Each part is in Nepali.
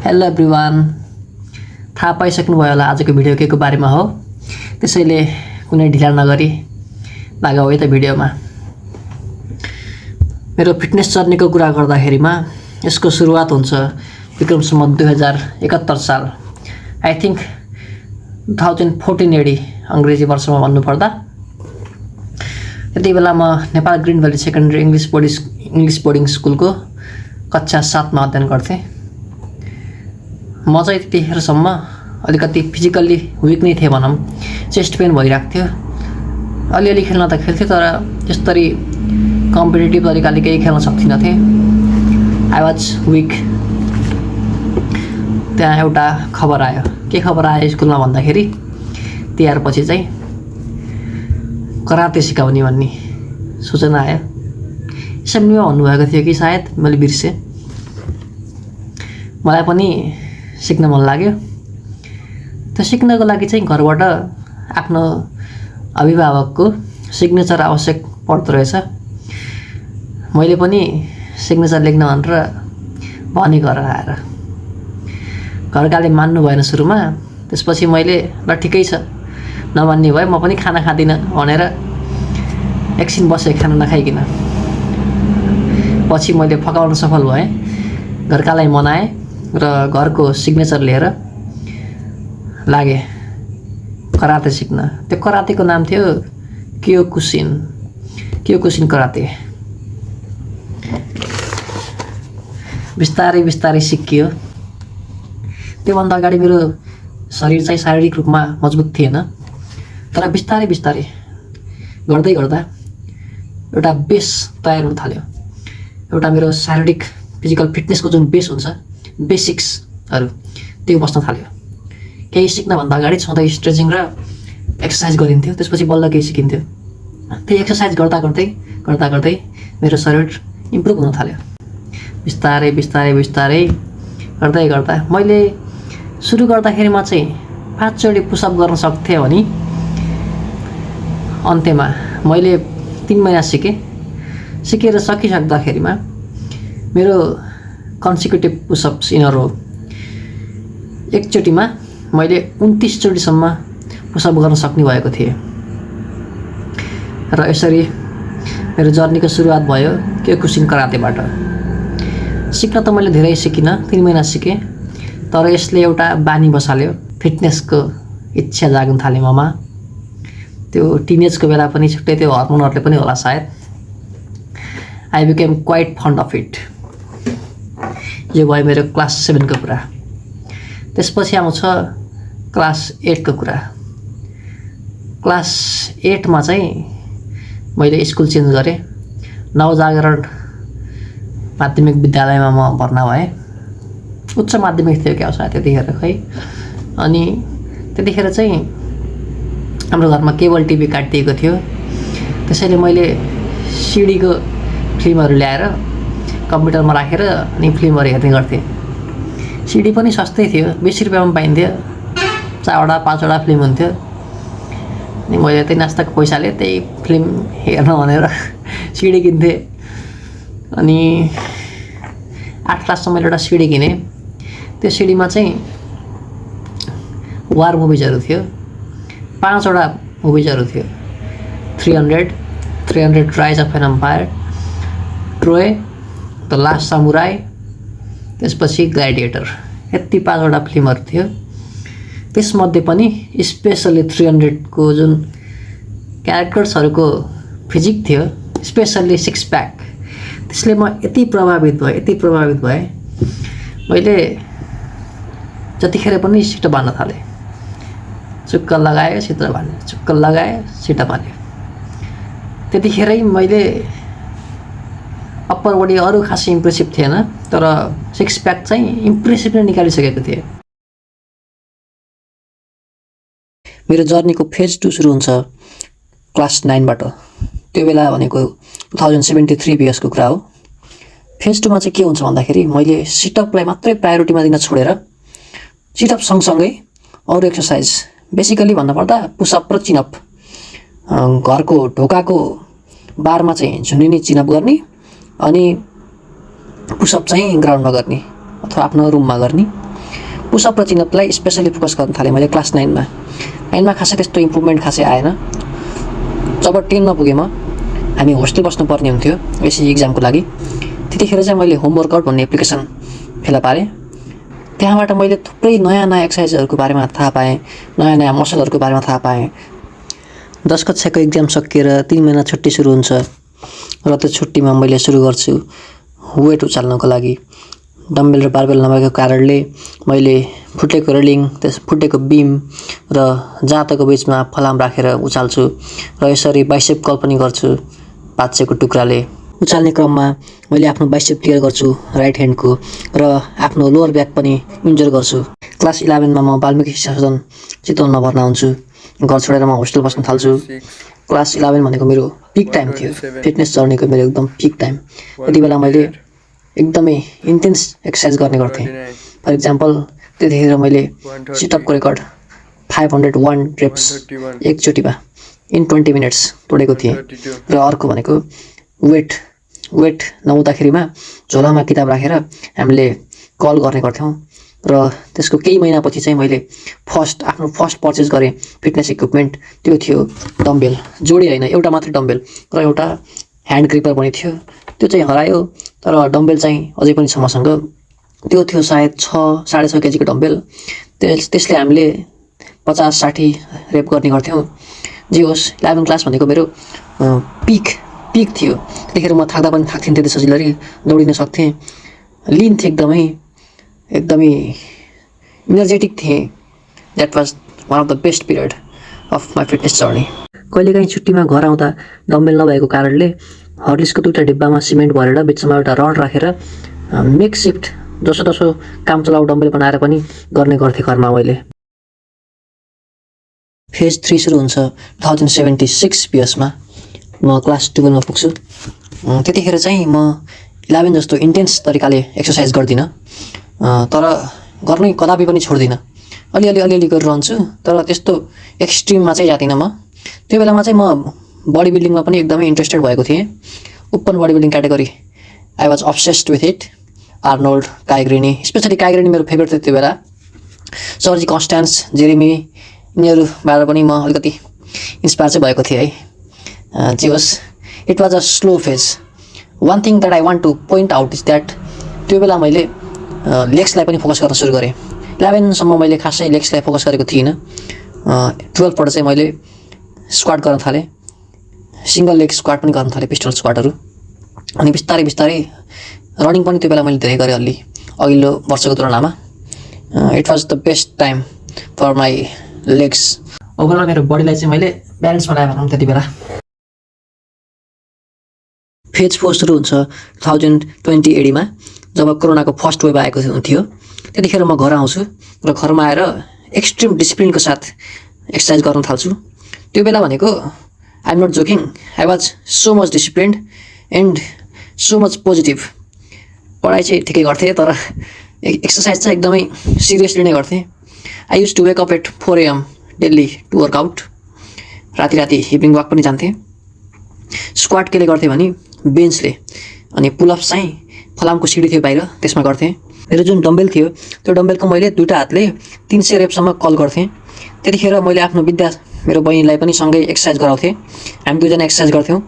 हेलो एभ्रिवान, थाहा पाइसक्नुभयो होला आजको भिडियो के को बारेमा हो। त्यसैले कुनै ढिला नगरी लागौ है त भिडियोमा। मेरो फिटनेस जर्नीको कुरा गर्दाखेरिमा यसको सुरुवात हुन्छ विक्रम सम्वत 2071 साल, आई थिंक 2014 एडी अंग्रेजी वर्षमा भन्नुपर्दा। त्यति बेला म Nepal green valley secondary English boarding स्कुलको कक्षा 7 मा अध्ययन गर्थेँ। म चाहिँ त्यतिखेरसम्म अलिकति फिजिकल्ली विक नै थिएँ भनौँ। चेस्ट पेन भइरहेको थियो। अलिअलि खेल्न त खेल्थेँ तर त्यसरी कम्पिटिटिभ तरिकाले केही खेल्न सक्दिनँ थिएँ। I was week. त्यहाँ एउटा खबर आयो। के खबर आयो स्कुलमा भन्दाखेरि तिहार पछि चाहिँ कराते सिकाउने भन्ने सूचना आयो। एसेम्ब्लीमा भन्नुभएको थियो कि सायद, मैले बिर्सेँ। मलाई पनि सिक्न मन लाग्यो। त्यो सिक्नको लागि चाहिँ घरबाट आफ्नो अभिभावकको सिग्नेचर आवश्यक पर्दो रहेछ। मैले पनि सिग्नेचर लेख्न भनेर भने घर आएर घरकाले मान्नु भएन सुरुमा। त्यसपछि मैले ल ठिकै छ नमान्ने भए म पनि खाना खाँदिनँ भनेर एकछिन बसेँ खाना नखाइकन। पछि मैले फकाउन सफल भएँ। घरकालाई मनाएँ र घरको सिग्नेचर लिएर लागे कराते सिक्न। त्यो करातेको नाम थियो क्योकुसिन कराते। बिस्तारै बिस्तारै सिकियो। त्योभन्दा अगाडि मेरो शरीर चाहिँ शारीरिक रूपमा मजबुत थिएन, तर बिस्तारै बिस्तारै गर्दै गर्दा एउटा बेस तयार हुन थाल्यो। एउटा मेरो शारीरिक फिजिकल फिटनेसको जुन बेस हुन्छ, बेसिक्सहरू त्यो बस्न थाल्यो। केही सिक्नभन्दा अगाडि सधैँ स्ट्रेचिङ र एक्सर्साइज गरिन्थ्यो। त्यसपछि बल्ल केही सिकिन्थ्यो। त्यही एक्सर्साइज गर्दा गर्दै मेरो शरीर इम्प्रुभ हुन थाल्यो। बिस्तारै बिस्तारै बिस्तारै गर्दै गर्दा मैले सुरु गर्दाखेरिमा चाहिँ 5 चोटि पुसअप गर्न सक्थेँ भने अन्त्यमा मैले 3 महिना सिकेर सकिसक्दाखेरिमा मेरो कन्सिक्युटिभ पुसअप्स इन अ रो एकचोटिमा मैले 29 चोटिसम्म पुसअप गर्न सक्ने भएको थिएँ। र यसरी मेरो जर्नीको सुरुवात भयो क्योकुसिन करातेबाट। सिक्न त मैले धेरै सिकिनँ, 3 महिना सिकेँ, तर यसले एउटा बानी बसाल्यो। फिटनेसको इच्छा जाग्न थाल्यो ममा। त्यो टिनेजको बेला पनि छुट्टै त्यो हर्मोनहरूले पनि होला सायद। I became quite fund of it. यो भयो मेरो क्लास 7 को कुरा। त्यसपछि आउँछ क्लास 8 को कुरा। क्लास 8 मा चाहिँ मैले स्कुल चेन्ज गरेँ। नवजागरण माध्यमिक विद्यालयमा म भर्ना भएँ। उच्च माध्यमिक थियो क्या सायद त्यतिखेर, खै। अनि त्यतिखेर चाहिँ हाम्रो घरमा केबल टिभी काटिएको थियो। त्यसैले मैले सिडीको फिल्महरू ल्याएर कम्प्युटरमा राखेर अनि फिल्महरू हेर्ने गर्थेँ। सिडी पनि सस्तै थियो, 20 रुपियाँमा पाइन्थ्यो। 4वटा 5वटा फिल्म हुन्थ्यो। अनि मैले त्यही नास्ताको पैसाले त्यही फिल्म हेर्न भनेर सिडी किन्थेँ। अनि 8 क्लाससम्म मैले एउटा सिडी किनेँ। त्यो सिडीमा चाहिँ वार मुभिजहरू थियो। 5वटा मुभिजहरू थियो। 300 rise of an empire, Troy, the last samurai, त्यसपछि ग्ल्याडिएटर। यति 5वटा फिल्महरू थियो। त्यसमध्ये पनि स्पेसल्ली 300 को जुन क्यारेक्टर्सहरूको फिजिक थियो, स्पेसल्ली 6 प्याक, त्यसले म यति प्रभावित भएँ मैले जतिखेर पनि सिट बाँध्न थालेँ। चुक्क लगायो सिट बाँध्यो, चुक्क लगायो सिट बाँध्यो। त्यतिखेरै मैले अप्पर बडी अरू खासै इम्प्रेसिभ थिएन, तर 6 प्याक चाहिँ इम्प्रेसिभ नै निकालिसकेको थिएँ। मेरो जर्नीको फेज 2 सुरु हुन्छ क्लास 9 बाट। त्यो बेला भनेको 2073 BS को कुरा हो। फेज 2 मा चाहिँ के हुन्छ भन्दाखेरि मैले सिटअपलाई मात्रै प्रायोरिटीमा दिन छोडेर सिटअप सँगसँगै अरू एक्सर्साइज, बेसिकली भन्नुपर्दा पुसअप र चिनअप, घरको ढोकाको बारमा चाहिँ झुन्डिने चिनअप गर्ने अनि पुसअप चाहिँ ग्राउन्डमा गर्ने अथवा आफ्नो रुममा गर्ने। पुसअपप्रति नपलाई स्पेसली फोकस गर्न थालेँ मैले क्लास 9मा खासै त्यस्तो इम्प्रुभमेन्ट खासै आएन। जब 10मा पुगेँ म, हामी होस्टेल बस्नुपर्ने हुन्थ्यो एसई इक्जामको लागि। त्यतिखेर चाहिँ मैले होमवर्कआउट भन्ने एप्लिकेसन फेला पारेँ। त्यहाँबाट मैले थुप्रै नयाँ एक्सर्साइजहरूको बारेमा थाहा पाएँ, नयाँ मसलहरूको बारेमा थाहा पाएँ। 10 कक्षाको इक्जाम सकिएर 3 महिना छुट्टी सुरु हुन्छ र त्यो छुट्टीमा मैले सुरु गर्छु वेट उचाल्नको लागि। डम्बेल र बारबेल नभएको कारणले मैले फुटेको रेलिङ, त्यस फुटेको बिम र जाँतको बिचमा फलाम राखेर उचाल्छु र यसरी बाइसेप कर्ल पनि गर्छु पाँचेको टुक्राले। उचाल्ने क्रममा मैले आफ्नो बाइसेप क्लियर गर्छु राइट ह्यान्डको र आफ्नो लोअर ब्याक पनि इन्जर गर्छु। क्लास 11मा म वाल्मिकी शिक्षा सदन चितवनमा भर्ना हुन्छु। घर छोडेर म होस्टेल बस्न थाल्छु। क्लास 11 भनेको मेरो पिक टाइम थियो, फिटनेस जर्नीको मेरो एकदम पिक टाइम। त्यति बेला मैले एकदमै इन्टेन्स एक्सर्साइज गर्ने गर्थेँ। फर इक्जाम्पल त्यतिखेर मैले सिटअपको रेकर्ड 501 रेप्स एकचोटिमा इन 20 मिनट्स तोडेको थिएँ। र अर्को भनेको वेट नहुँदाखेरिमा झोलामा किताब राखेर हामीले कल गर्ने गर्थ्यौँ र त्यसको केही महिनापछि चाहिँ मैले आफ्नो फर्स्ट पर्चेस गरेँ फिटनेस इक्विपमेन्ट। त्यो थियो डम्बेल, जोडी होइन, एउटा मात्रै डम्बेल र एउटा ह्यान्ड ग्रिपर पनि थियो। त्यो चाहिँ हरायो, तर डम्बेल चाहिँ अझै पनि छ मसँग। त्यो थियो सायद 6.5 केजीको डम्बेल। त्यसले हामीले 50-60 रेप गर्ने गर्थ्यौँ। जे होस्, 11 क्लास भनेको मेरो पिक थियो। त्यतिखेर म थाक्दा पनि थाक्थेँ त्यति सजिलरी, दौडिन सक्थेँ, लिन थिएँ, एकदमै इनर्जेटिक थिएँ। That was one of the best period of my fitness journey. कहिलेकाहीँ छुट्टीमा घर आउँदा डम्बेल नभएको कारणले हर्लिक्सको 2टा डिब्बामा सिमेन्ट भरेर बिचमा एउटा रड राखेर मेक सिफ्ट जसोतसो काम चलाउ डम्बेल बनाएर पनि गर्ने गर्थेँ घरमा मैले। फेज 3 सुरु हुन्छ 1076 पिएसमा। म क्लास 12मा पुग्छु। त्यतिखेर चाहिँ म 11 जस्तो इन्टेन्स तरिकाले एक्सर्साइज गर्दिनँ, तर गर्नै कदापि पनि छोड्दिनँ। अलिअलि गरिरहन्छु, तर त्यस्तो एक्सट्रिममा चाहिँ जाँदिनँ म। त्यो बेलामा चाहिँ म बडी बिल्डिङमा पनि एकदमै इन्ट्रेस्टेड भएको थिएँ। Open body building category I was obsessed with it. Arnold, Kai Greene, specially Kai Greene मेरो फेभरेट थियो त्यो बेला। सर्जी कन्स्ट्यान्स, जेरेमी, यिनीहरूबाट पनि म अलिकति इन्सपायर चाहिँ भएको थिएँ है। जे होस्, it was a slow phase. One thing that I want two point out is that त्यो बेला मैले लेग्सलाई पनि फोकस गर्न सुरु गरेँ। 11सम्म मैले खासै लेग्सलाई फोकस गरेको थिइनँ। 12पल्ट चाहिँ मैले स्क्वाट गर्न थालेँ, सिङ्गल लेग स्क्वाट पनि गर्न थालेँ, पिस्टल स्क्वाटहरू। अनि बिस्तारै रनिङ पनि त्यो बेला मैले धेरै गरेँ अघिल्लो वर्षको तुलनामा। It was the best time for my legs. Overall मेरो बडीलाई चाहिँ मैले ब्यालेन्स बनाएर भनौँ त्यति बेला। फेज 4 सुरु हुन्छ 2020 एडीमा, जब कोरोनाको फर्स्ट वेभ आएको थियो। त्यतिखेर म घर आउँछु र घरमा आएर एक्सट्रिम डिसिप्लिनको साथ एक्सर्साइज गर्न थाल्छु। त्यो बेला भनेको I am not joking, I was so much disciplined and so much positive. पढाइ चाहिँ ठिकै गर्थेँ, तर एक्सर्साइज चाहिँ एकदमै सिरियसली नै गर्थेँ। I use to wake up at 4 AM daily to workout. राति इभिनिङ वाक पनि जान्थेँ। स्क्वाट केले गर्थेँ भने बेन्चले, अनि पुलअप्स चाहिँ फलामको सिडी थियो बाहिर, त्यसमा गर्थेँ। मेरो जुन डम्बेल थियो त्यो डम्बेलको मैले 2टा हातले 300 रेपसम्म कल गर्थेँ। त्यतिखेर मैले आफ्नो मेरो बहिनीलाई पनि सँगै एक्सर्साइज गराउँथेँ। हामी दुईजना एक्सर्साइज गर्थ्यौँ।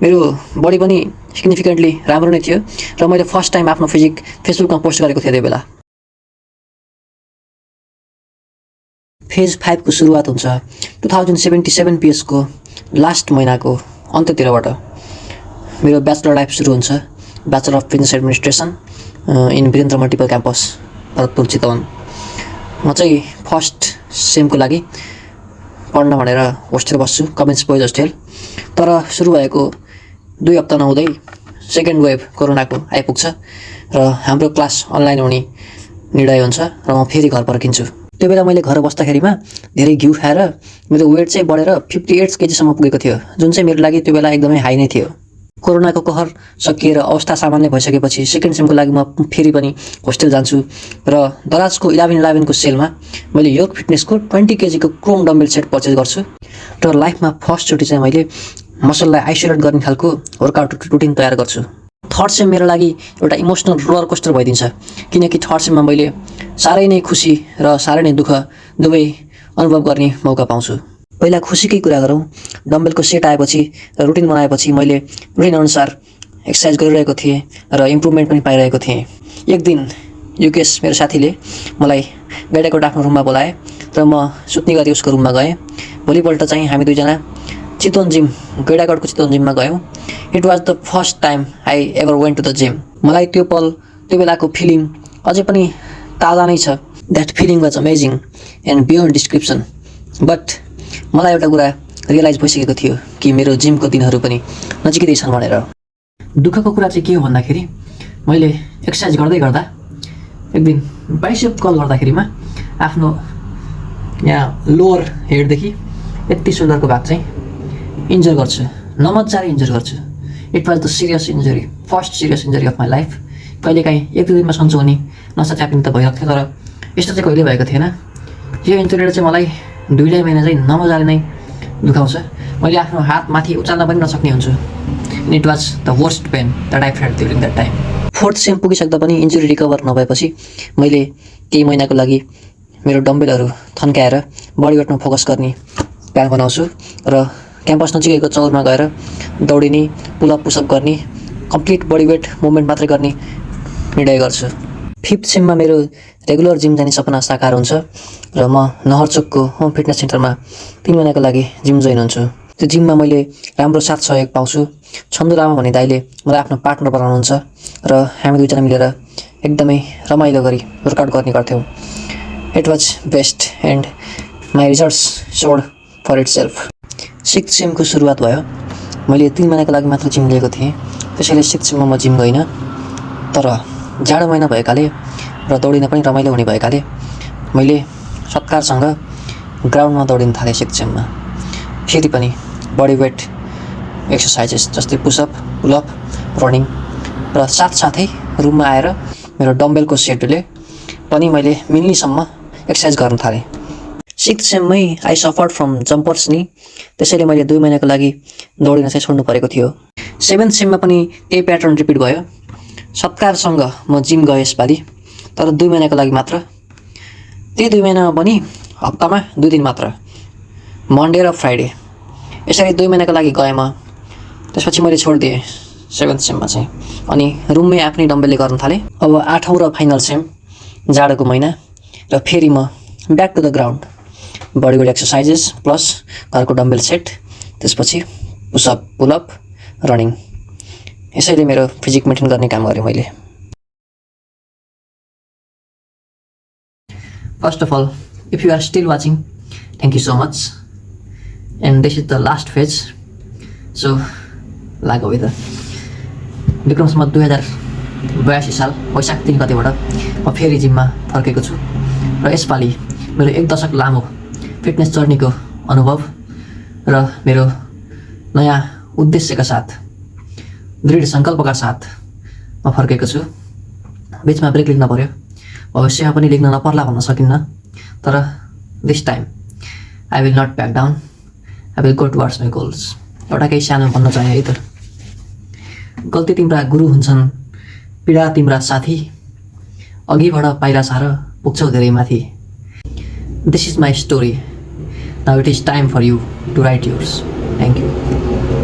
मेरो बडी पनि सिग्निफिकेन्टली राम्रो नै थियो र मैले फर्स्ट टाइम आफ्नो फिजिक फेसबुकमा पोस्ट गरेको थिएँ त्यो बेला। फेज 5 को सुरुवात हुन्छ 2077 पिएसको लास्ट महिनाको अन्त्यतिरबाट। मेरो ब्याचलर लाइफ सुरु हुन्छ, bachelor of business administration in Birendra multiple campus Bharatpur Chitwan. म चाहिँ फर्स्ट सेमको लागि पढ्न भनेर होस्टेल बस्छु, कमेन्स बोइज होस्टेल। तर सुरु भएको 2 हप्ता नहुँदै सेकेन्ड वेभ कोरोनाको आइपुग्छ र हाम्रो क्लास अनलाइन हुने निर्णय हुन्छ र म फेरि घर फर्किन्छु। त्यो बेला मैले घर बस्दाखेरिमा धेरै घिउ खाएर मेरो वेट चाहिँ बढेर 58 केजीसम्म पुगेको थियो, जुन चाहिँ मेरो लागि त्यो बेला एकदमै हाई नै थियो। कोरोनाको कहर सकिएर अवस्था सामान्य भइसकेपछि सेकेन्ड सेमको लागि म फेरि पनि होस्टेल जान्छु र दराजको 11 को सेलमा मैले योग फिटनेसको 20 केजीको क्रोम डम्बेल सेट पर्चेस गर्छु र लाइफमा फर्स्टचोटि चाहिँ मैले मसललाई आइसोलेट गर्ने खालको वर्कआउट रुटिन तयार गर्छु। थर्ड सेम मेरो लागि एउटा इमोसनल रोलर कोस्टर भइदिन्छ, किनकि थर्ड सेममा मैले साह्रै नै खुसी र साह्रै नै दुःख दुवै अनुभव गर्ने मौका पाउँछु। पहिला खुसीकै कुरा गरौँ। डम्बेलको सेट आएपछि र रुटिन बनाएपछि मैले रुटिन अनुसार एक्सर्साइज गरिरहेको थिएँ र इम्प्रुभमेन्ट पनि पाइरहेको थिएँ। एक दिन युकेश मेरो साथीले मलाई गैडाकोट आफ्नो रुममा बोलाए र म सुत्ने गरी उसको रुममा गएँ। भोलिपल्ट चाहिँ हामी दुईजना चितवन जिम, गैडाकोटको चितवन जिममा गयौँ। It was the first time I ever went to the gym. मलाई त्यो पल, त्यो बेलाको फिलिङ अझै पनि ताजा नै छ। That feeling was amazing and beyond description. But मलाई एउटा कुरा रियलाइज भइसकेको थियो कि मेरो जिमको दिनहरू पनि नजिकै छन् भनेर। दुःखको कुरा चाहिँ के हो भन्दाखेरि मैले एक्सर्साइज गर्दै गर्दा एक दिन बाइसेप कल गर्दाखेरिमा आफ्नो यहाँ लोअर हेडदेखि यति सुन्दरको भाग चाहिँ इन्जर गर्छु, नमजाले इन्जर गर्छु। It was the serious injury, first serious injury of my life. कहिलेकाहीँ एक दुई दिनमा सन्चो हुने नसा च्यापिने त भइरहेको थियो, तर यस्तो चाहिँ कहिले भएको थिएन। यो इन्जरीले चाहिँ मलाई 2 महिना चाहिँ नमजाले नै दुखाउँछ। मैले आफ्नो हात माथि उचाल्न पनि नसक्ने हुन्छु। It was the worst pain that I felt during that time. Fourth sem पुगिसक्दा पनि इन्जुरी रिकभर नभएपछि मैले केही महिनाको लागि मेरो डम्बेलहरू थन्काएर बडी वेटमा फोकस गर्ने प्लान बनाउँछु र क्याम्पस नजिकैको चौरमा गएर दौडिने, पुलअप पुसअप गर्ने, कम्प्लिट बडी वेट मुभमेन्ट मात्रै गर्ने निर्णय गर्छु। फिफ्थ सेममा मेरो रेगुलर जिम जाने सपना साकार हुन्छ र म नहरचोकको होम फिटनेस सेन्टरमा 3 महिनाको लागि जिम जोइन हुन्छु। त्यो जिममा मैले राम्रो साथ सहयोग पाउँछु। छन्दु लामा भन्ने दाइले मलाई आफ्नो पार्टनर बनाउनुहुन्छ र हामी दुईजना मिलेर एकदमै रमाइलो गरी वर्कआउट गर्ने गर्थ्यौँ। It was best and my results सोड फर इट सेल्फ। सिक्स्थ सेमको सुरुवात भयो। मैले 3 महिनाको लागि मात्र जिम लिएको थिएँ, त्यसैले सिक्स्थ सेममा म जिम गइनँ। तर जाडो महिना भएकाले र दौडिन पनि रमाइलो हुने भएकाले मैले सत्कारसँग ग्राउन्डमा दौडिन थालेँ सिक्स्थ सेममा। फेरि पनि बडी वेट एक्सर्साइजेस जस्तै पुसअप, पुलअप, रनिङ र साथसाथै रुममा आएर मेरो डम्बेलको सेटले पनि मैले मिल्नेसम्म एक्सर्साइज गर्न थालेँ। सिक्स्थ सेममै आई सफर्ड फ्रम जम्पर्स नि, त्यसैले मैले 2 महिनाको लागि दौडिन चाहिँ छोड्नु परेको थियो। सेभेन्थ सेममा पनि त्यही प्याटर्न रिपिट भयो। सत्कारसँग म जिम गएँ यसपालि, तर 2 महिनाको लागि मात्र। त्यही 2 महिनामा पनि हप्तामा 2 दिन मात्र, मन्डे र फ्राइडे। यसरी 2 महिनाको लागि गएँ म। त्यसपछि मैले छोडिदिएँ सेभेन्थ सेममा चाहिँ, अनि रुममै आफ्नै डम्बेलले गर्न थालेँ। अब 8औँ र फाइनल सेम, जाडोको महिना, र फेरि म back to the ground. Body weight exercises plus घरको डम्बेल सेट, त्यसपछि पुसअप, पुलअप, रनिङ। यसैले मेरो फिजिक मेन्टेन गर्ने काम गरेँ मैले। First of all, if you are still watching, thank you so much. And this is the last phase. सो लागो है त। विक्रम सम्वत 2082 साल वैशाख 3 गतेबाट म फेरि जिममा फर्केको छु र यसपालि मेरो 1 दशक लामो फिटनेस जर्नीको अनुभव र मेरो नयाँ उद्देश्यका साथ, दृढ सङ्कल्पका साथ म फर्केको छु। बिचमा ब्रेक लिन पर्यो, भविष्यमा पनि लिन नपर्ला भन्न सकिन्न, तर this time I will not back down. I will go towards my goals. एउटा केही सानो भन्न चाहे है त, गल्ती तिम्रा गुरु हुन्छन्, पीडा तिम्रा साथी, अघिबाट पाइला सार पुग्छौ धेरै माथि। This is my story. Now it is time for you to write yours. Thank you.